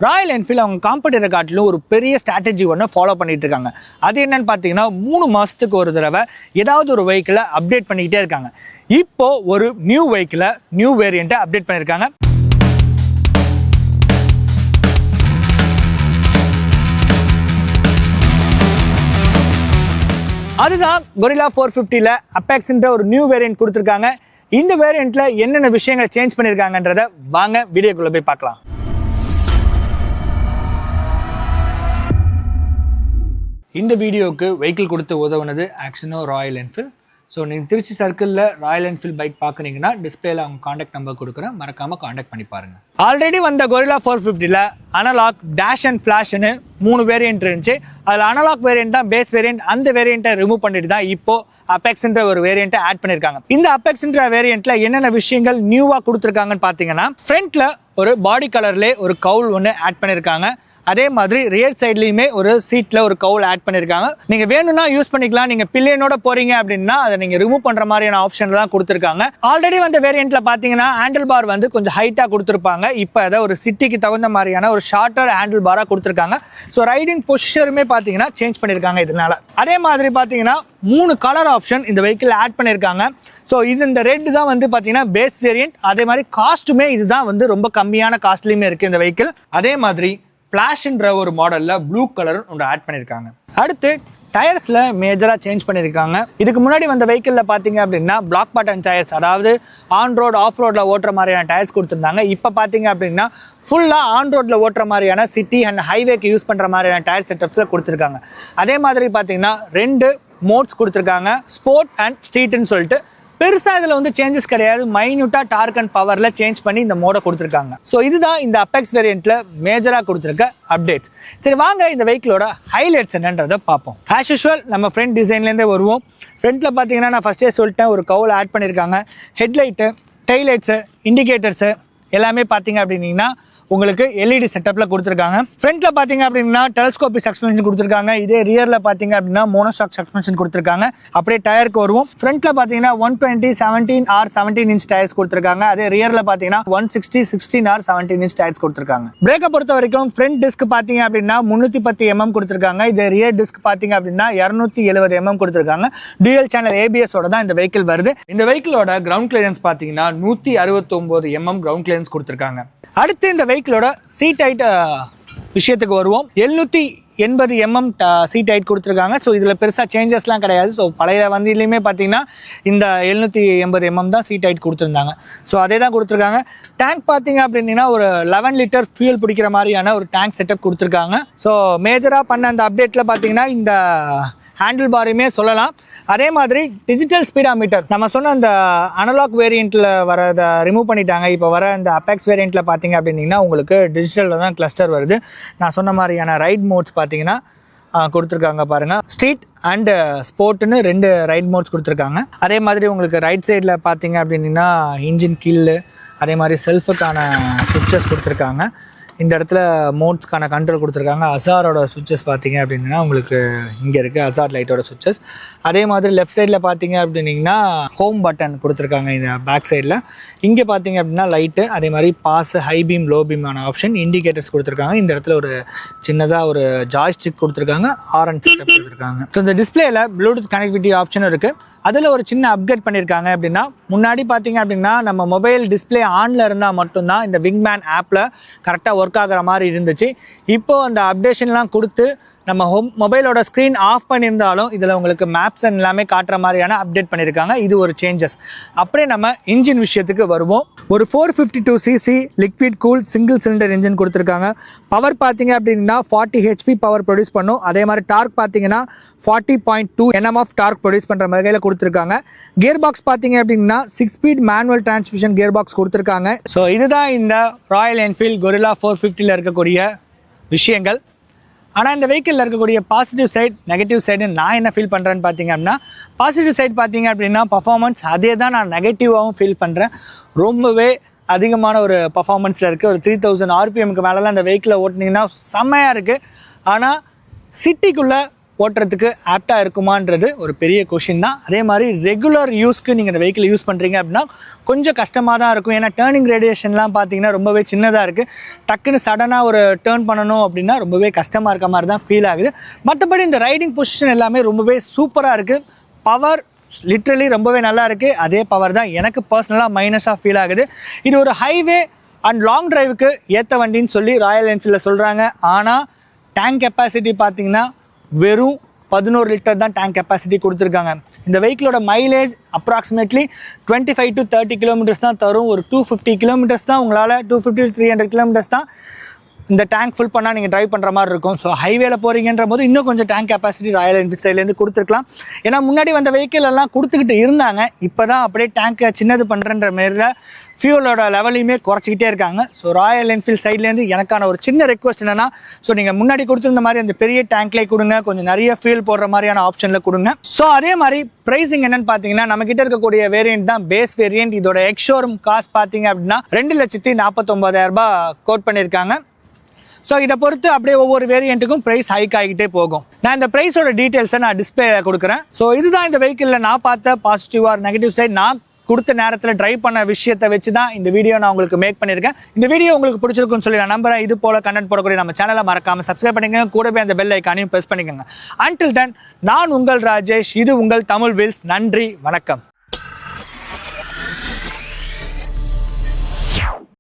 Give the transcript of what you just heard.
Royal Enfield அவங்க competitor காட்டிலும் ஒரு பெரிய ஸ்ட்ராட்டஜி ஒன்று ஃபாலோ பண்ணிட்டு இருக்காங்க. அது என்னன்னு பார்த்தீங்கன்னா 3 மாதத்துக்கு ஒரு தடவை ஏதாவது ஒரு வெஹிக்கிளை அப்டேட் பண்ணிக்கிட்டே இருக்காங்க. இப்போ ஒரு நியூ வெஹிக்கிளை நியூ வேரியண்ட்டை அப்டேட் பண்ணியிருக்காங்க. அதுதான் கொரில்லா 450ல அப்பெக்ஸ்ன்ற ஒரு நியூ வேரியன்ட் கொடுத்துருக்காங்க. இந்த வேரியண்ட்ல என்னென்ன விஷயங்களை சேஞ்ச் பண்ணியிருக்காங்கன்றத வாங்க வீடியோக்குள்ள போய் பார்க்கலாம். இந்த வீடியோவுக்கு வெஹிக்கிள் கொடுத்து உதவுனது ஆக்ஷனோ ராயல் என்ஃபீல்ட். ஸோ நீங்கள் திருச்சி சர்க்கிளில் ராயல் என்ஃபீல்ட் பைக் பார்க்குறீங்கன்னா டிஸ்பிளேல அவங்க காண்டாக்ட் நம்பர் கொடுக்குறேன், மறக்காமல் காண்டாக்ட் பண்ணி பாருங்கள். ஆல்ரெடி வந்த கொரில்லா 450ல அனலாக், டேஷ் அண்ட் ஃப்ளாஷ்னு 3 வேரியன்ட் இருந்துச்சு. அதில் அனலாக் வேரியன்ட் தான் பேஸ் வேரியன்ட். அந்த வேரியண்ட்டை ரிமூவ் பண்ணிட்டு தான் இப்போ அப்பெக்ஸ்ன்ற ஒரு வேரியண்ட்டை ஆட் பண்ணியிருக்காங்க. இந்த அப்பெக்ஸ்ன்ற வேரியண்ட்ல என்னென்ன விஷயங்கள் நியூவாக கொடுத்துருக்காங்கன்னு பார்த்தீங்கன்னா, ஃப்ரண்ட்ல ஒரு பாடி கலர்லேயே ஒரு கவுல் ஒன்று ஆட் பண்ணியிருக்காங்க. அதே மாதிரி ரியர் சைட்லயுமே ஒரு சீட்ல ஒரு கவுல் ஆட் பண்ணிருக்காங்க. நீங்க வேணும்னா யூஸ் பண்ணிக்கலாம். நீங்க பில்லியனோட போறீங்க அப்படின்னா அதை நீங்க ரிமூவ் பண்ற மாதிரியான ஆப்ஷன் தான் கொடுத்துருக்காங்க. ஆல்ரெடி வந்த வேரியன்ட்ல பாத்தீங்கன்னா ஹேண்டில் பார் வந்து கொஞ்சம் ஹைட்டா கொடுத்துருப்பாங்க. இப்போ அதை ஒரு சிட்டிக்கு தகுந்த மாதிரியான ஒரு ஷார்ட்டர் ஹேண்டில் பாரா கொடுத்துருக்காங்க. ஸோ ரைடிங் பொசிஷருமே பாத்தீங்கன்னா சேஞ்ச் பண்ணிருக்காங்க இதனால. அதே மாதிரி பாத்தீங்கன்னா 3 கலர் ஆப்ஷன் இந்த வெஹிக்கிள் ஆட் பண்ணிருக்காங்க. ஸோ இது இந்த ரெட் தான் வந்து பாத்தீங்கன்னா பேஸ் வேரியன்ட். அதே மாதிரி காஸ்ட்டுமே இதுதான் வந்து ரொம்ப கம்மியான காஸ்ட்லயுமே இருக்கு இந்த வெஹிக்கிள். அதே மாதிரி ஃப்ளாஷ்ன்ற ஒரு மாடல்ல ப்ளூ கலர் ஒன்று ஆட் பண்ணியிருக்காங்க. அடுத்து டயர்ஸ்ல மேஜரா சேஞ்ச் பண்ணியிருக்காங்க. இதுக்கு முன்னாடி வந்த வெஹிக்கிள்ல பாத்தீங்க அப்படின்னா பிளாக் பாட்டன் டயர்ஸ், அதாவது ஆன் ரோட் ஆஃப் ரோட்ல ஓட்டுற மாதிரியான டயர்ஸ் கொடுத்துருந்தாங்க. இப்போ பாத்தீங்க அப்படின்னா ஃபுல்லா ஆன் ரோட்ல ஓட்டுற மாதிரியான சிட்டி அண்ட் ஹைவேக்கு யூஸ் பண்ற மாதிரியான டயர் செட்டப்ஸ்ல கொடுத்துருக்காங்க. அதே மாதிரி பாத்தீங்கன்னா 2 மோட்ஸ் கொடுத்துருக்காங்க, ஸ்போர்ட் அண்ட் ஸ்ட்ரீட்னு சொல்லிட்டு. பெருசா இதுல வந்து சேஞ்சஸ் கிடையாது. மைன்யூட்டா டார்க் அண்ட் பவர்ல சேஞ்ச் பண்ணி இந்த மோட கொடுத்துருக்காங்க. ஸோ இதுதான் இந்த அப்பெக்ஸ் வேரியன்ட்ல மேஜரா கொடுத்துருக்க அப்டேட்ஸ். சரி, வாங்க இந்த வெஹிக்கிளோட ஹைலைட்ஸ் என்னன்றதை பார்ப்போம். ஆஸ் யூஷுவல் நம்ம ஃப்ரண்ட் டிசைன்லேருந்தே வருவோம். ஃப்ரண்ட்ல பார்த்தீங்கன்னா நான் ஃபர்ஸ்டே சொல்லிட்டேன், ஒரு கவுல் ஆட் பண்ணியிருக்காங்க. ஹெட்லைட்டு, டெய்லைட்ஸு, இண்டிகேட்டர்ஸு எல்லாமே பார்த்தீங்க அப்படின்னீங்கன்னா உங்களுக்கு எல்இடி செட்டப்ல கொடுத்துருக்காங்க. ஃப்ரண்ட்ல பாத்தீங்க அப்படின்னா டெலஸ்கோபிக் சஸ்பென்ஷன் கொடுத்துருக்காங்க. இதே ரியர்ல பாத்தீங்க அப்படின்னா மோனோஷாக் சஸ்பென்ஷன் கொடுத்துருக்காங்க. அப்படியே டயருக்கு வருவோம். ஃப்ரண்ட்ல பாத்தீங்கன்னா 120 17 இன்ச் டயர்ஸ் கொடுத்துருக்காங்க. அதே ரியர்ல பாத்தீங்கன்னா 160 16 17 இன்ச் டயர்ஸ் கொடுத்துருக்காங்க. பிரேக்கை பொறுத்த வரைக்கும் ஃப்ரண்ட் டிஸ்க் பாத்தீங்க அப்படின்னா 310 mm கொடுத்துருக்காங்க. இதே ரியர் டிஸ்க் பாத்தீங்க அப்படின்னா 270 mm கொடுத்துருக்காங்க. டூயல் சேனல் ABS ஓட தான் இந்த வெஹிக்கிள் வருது. இந்த வெஹிக்கிளோட கிரவுண்ட் கிளியரன்ஸ் பாத்தீங்கன்னா 169 mm கிரவுண்ட் கிளியரன்ஸ் கொடுத்துருக்காங்க. அடுத்து இந்த வெஹிக்கிளோட சீட் ஹைட் விஷயத்துக்கு வருவோம். 780 mm சீட் ஹைட் கொடுத்துருக்காங்க. ஸோ இதில் பெருசாக சேஞ்சஸ்லாம் கிடையாது. ஸோ பழைய வண்டியிலையுமே பார்த்தீங்கன்னா இந்த 780 mm தான் சீட் ஹைட் கொடுத்துருந்தாங்க. ஸோ அதே தான் கொடுத்துருக்காங்க. டேங்க் பார்த்தீங்க அப்படின்னா ஒரு 11 லிட்டர் ஃபியூல் பிடிக்கிற மாதிரியான ஒரு டேங்க் செட்டப் கொடுத்துருக்காங்க. ஸோ மேஜராக பண்ண அந்த அப்டேட்டில் பார்த்தீங்கன்னா இந்த ஹேண்டில் பாரையுமே சொல்லலாம். அதே மாதிரி டிஜிட்டல் ஸ்பீடாமீட்டர் நம்ம சொன்ன அந்த அனலாக் வேரியண்ட்ல வரதை ரிமூவ் பண்ணிட்டாங்க. இப்போ வர இந்த அப்பெக்ஸ் வேரியண்ட்ல பார்த்தீங்க அப்படின்னா உங்களுக்கு டிஜிட்டலில் தான் கிளஸ்டர் வருது. நான் சொன்ன மாதிரியான ரைட் மோட்ஸ் பார்த்தீங்கன்னா கொடுத்துருக்காங்க பாருங்க. ஸ்ட்ரீட் அண்ட் ஸ்போர்ட்னு 2 ரைட் மோட்ஸ் கொடுத்துருக்காங்க. அதே மாதிரி உங்களுக்கு ரைட் சைடில் பார்த்தீங்க அப்படின்னா இன்ஜின் கீழ், அதே மாதிரி செல்ஃபுக்கான சுவிட்சஸ் கொடுத்துருக்காங்க. இந்த இடத்துல மோட்ஸ்க்கான கண்ட்ரோல் கொடுத்துருக்காங்க. அசாரோட சுவிட்சஸ் பார்த்தீங்க அப்படின்னா உங்களுக்கு இங்கே இருக்குது அசார் லைட்டோட சுவிட்சஸ். அதே மாதிரி லெஃப்ட் சைடில் பார்த்தீங்க அப்படின்னா ஹோம் பட்டன் கொடுத்துருக்காங்க இந்த பேக் சைடில். இங்கே பார்த்தீங்க அப்படின்னா லைட்டு, அதே மாதிரி பாஸ், ஹை பீம், லோ பீமான ஆப்ஷன், இண்டிகேட்டர்ஸ் கொடுத்துருக்காங்க. இந்த இடத்துல ஒரு சின்னதாக ஒரு ஜாய்ஸ்டிக் கொடுத்துருக்காங்க, ஆரன் செட்டப் கொடுத்துருக்காங்க. ஸோ இந்த டிஸ்பிளேல ப்ளூடூத் கனெக்டிவிட்டி ஆப்ஷனும் இருக்குது. அதில் ஒரு சின்ன அப்கிரேட் பண்ணியிருக்காங்க. அப்படின்னா முன்னாடி பார்த்தீங்க அப்படின்னா நம்ம மொபைல் டிஸ்பிளே ஆனில் இருந்தால் மட்டும்தான் இந்த விங்மேன் ஆப்பில் கரெக்டாக ஒர்க் ஆகிற மாதிரி இருந்துச்சு. இப்போது அந்த அப்டேஷன்லாம் கொடுத்து நம்ம மொபைலோட ஸ்க்ரீன் ஆஃப் பண்ணியிருந்தாலும் இதில் உங்களுக்கு மேப்ஸ் எல்லாமே காட்டுற மாதிரியான அப்டேட் பண்ணியிருக்காங்க. இது ஒரு சேஞ்சஸ். அப்படியே நம்ம இன்ஜின் விஷயத்துக்கு வருவோம். ஒரு 452cc liquid cool single cylinder engine கொடுத்துருக்காங்க. பவர் பார்த்தீங்க அப்படின்னா 40 HP பவர் ப்ரொடியூஸ் பண்ணும். அதே மாதிரி டார்க் பார்த்தீங்கன்னா 40.2 Nm ஆஃப் டார்க் ப்ரொடியூஸ் பண்ணுற வகையில் கொடுத்துருக்காங்க. கியர் பாக்ஸ் பார்த்தீங்க அப்படின்னா 6 speed manual transmission gear box கொடுத்துருக்காங்க. ஸோ இதுதான் இந்த ராயல் என்ஃபீல்ட் கொரில்லா 450ல இருக்கக்கூடிய விஷயங்கள். ஆனால் இந்த வெஹிக்கிளில் இருக்கக்கூடிய பாசிட்டிவ் சைட், நெகட்டிவ் சைடு நான் என்ன ஃபீல் பண்ணுறேன்னு பார்த்தீங்க அப்படின்னா, பாசிட்டிவ் சைட் பார்த்தீங்க அப்படின்னா பர்ஃபார்மன்ஸ், அதே தான் நான் நெகட்டிவாகவும் ஃபீல் பண்ணுறேன். ரொம்பவே அதிகமான ஒரு பர்ஃபார்மன்ஸில் இருக்குது. ஒரு 3000 RPMக்கு மேலெலாம் இந்த வெஹிக்கிளை ஓட்டினீங்கன்னா செம்மையாக இருக்குது. ஆனால் சிட்டிக்குள்ளே ஓட்டுறதுக்கு ஆப்டாக இருக்குமான்றது ஒரு பெரிய கொஷின் தான். அதே மாதிரி ரெகுலர் யூஸ்க்கு நீங்கள் இந்த வெஹிக்கிள் யூஸ் பண்ணுறீங்க அப்படின்னா கொஞ்சம் கஷ்டமாக தான் இருக்கும். ஏன்னா டேர்னிங் ரேடியேஷன்லாம் பார்த்தீங்கன்னா ரொம்பவே சின்னதாக இருக்குது. டக்குன்னு சடனாக ஒரு டேர்ன் பண்ணணும் அப்படின்னா ரொம்பவே கஷ்டமாக இருக்க மாதிரி தான் ஃபீல் ஆகுது. மற்றபடி இந்த ரைடிங் பொசிஷன் எல்லாமே ரொம்பவே சூப்பராக இருக்குது. பவர் லிட்ரலி ரொம்பவே நல்லா இருக்குது. அதே பவர் தான் எனக்கு பர்சனலாக மைனஸாக ஃபீல் ஆகுது. இது ஒரு ஹைவே அண்ட் லாங் டிரைவுக்கு ஏற்ற வண்டின்னு சொல்லி ராயல் என்ஃபீல்டில் சொல்கிறாங்க. ஆனால் டேங்க் கெப்பாசிட்டி பார்த்தீங்கன்னா வெறும் 11 லிட்டர் தான் டேங்க் கெப்பாசிட்டி கொடுத்துருக்காங்க. இந்த வெஹிக்கிளோட மைலேஜ் அப்ராக்சிமேட்லி 25 to 30 கிலோமீட்டர்ஸ் தான் தரும். ஒரு 250 கிலோமீட்டர்ஸ் தான் உங்களால் 250 to 300 கிலோமீட்டர்ஸ் தான் இந்த டேங்க் ஃபுல் பண்ணால் நீங்கள் ட்ரைவ் பண்ணுற மாதிரி இருக்கும். ஸோ ஹைவேல போகிறீங்கன்ற போது இன்னும் கொஞ்சம் டேங்க் கெப்பாசிட்டி ராயல் என்ஃபீல்ட் சைட்லேருந்து கொடுத்துருக்கலாம். ஏன்னா முன்னாடி வந்த வெஹிக்கிள் எல்லாம் கொடுத்துக்கிட்டு இருந்தாங்க. இப்போ தான் அப்படியே டேங்க்கை சின்னது பண்ணுறன்ற மாரில ஃபியூலோட லெவலையுமே குறைச்சிக்கிட்டே இருக்காங்க. ஸோ ராயல் என்ஃபீல்ட் சைட்லேருந்து எனக்கான ஒரு சின்ன ரெக்வஸ்ட் என்னன்னா, ஸோ நீங்கள் முன்னாடி கொடுத்துருந்த மாதிரி அந்த பெரிய டேங்க்லேயே கொடுங்க, கொஞ்சம் நிறைய ஃபியூல் போடுற மாதிரியான ஆப்ஷனில் கொடுங்க. ஸோ அதே மாதிரி ப்ரைஸிங் என்னன்னு பார்த்தீங்கன்னா, நம்ம கிட்ட இருக்கக்கூடிய வேரியன்ட் தான் பேஸ் வேரியன்ட். இதோட எக்ஸ்ஷோரூம் காஸ்ட் பார்த்தீங்க அப்படின்னா 2,49,000 கோட் பண்ணியிருக்காங்க. ஸோ இதை பொறுத்து அப்படியே ஒவ்வொரு வேரியண்ட்டுக்கும் ப்ரைஸ் ஹைக் ஆகிட்டே போகும். நான் இந்த ப்ரைஸோட டீட்டெயில்ஸை நான் டிஸ்பிளே கொடுக்குறேன். ஸோ இதுதான் இந்த வெஹிக்கிளில் நான் பார்த்த பாசிட்டிவ் ஆர் நெகட்டிவ் சைட். நான் கொடுத்த நேரத்தில் ட்ரைவ் பண்ண விஷயத்தை வச்சு தான் இந்த வீடியோ நான் உங்களுக்கு மேக் பண்ணியிருக்கேன். இந்த வீடியோ உங்களுக்கு பிடிச்சிருக்குன்னு சொல்லி நான் நம்புறேன். இது போல கண்டென்ட் போடக்கூடிய நம்ம சேனலை மறக்காம சப்ஸ்கிரைப் பண்ணிக்கங்க. கூடவே அந்த பெல் ஐக்கானையும் ப்ரெஸ் பண்ணிக்கோங்க. அன்டில் தென், நான் உங்கள் ராஜேஷ். இது உங்கள் தமிழ் வீல்ஸ். நன்றி, வணக்கம்.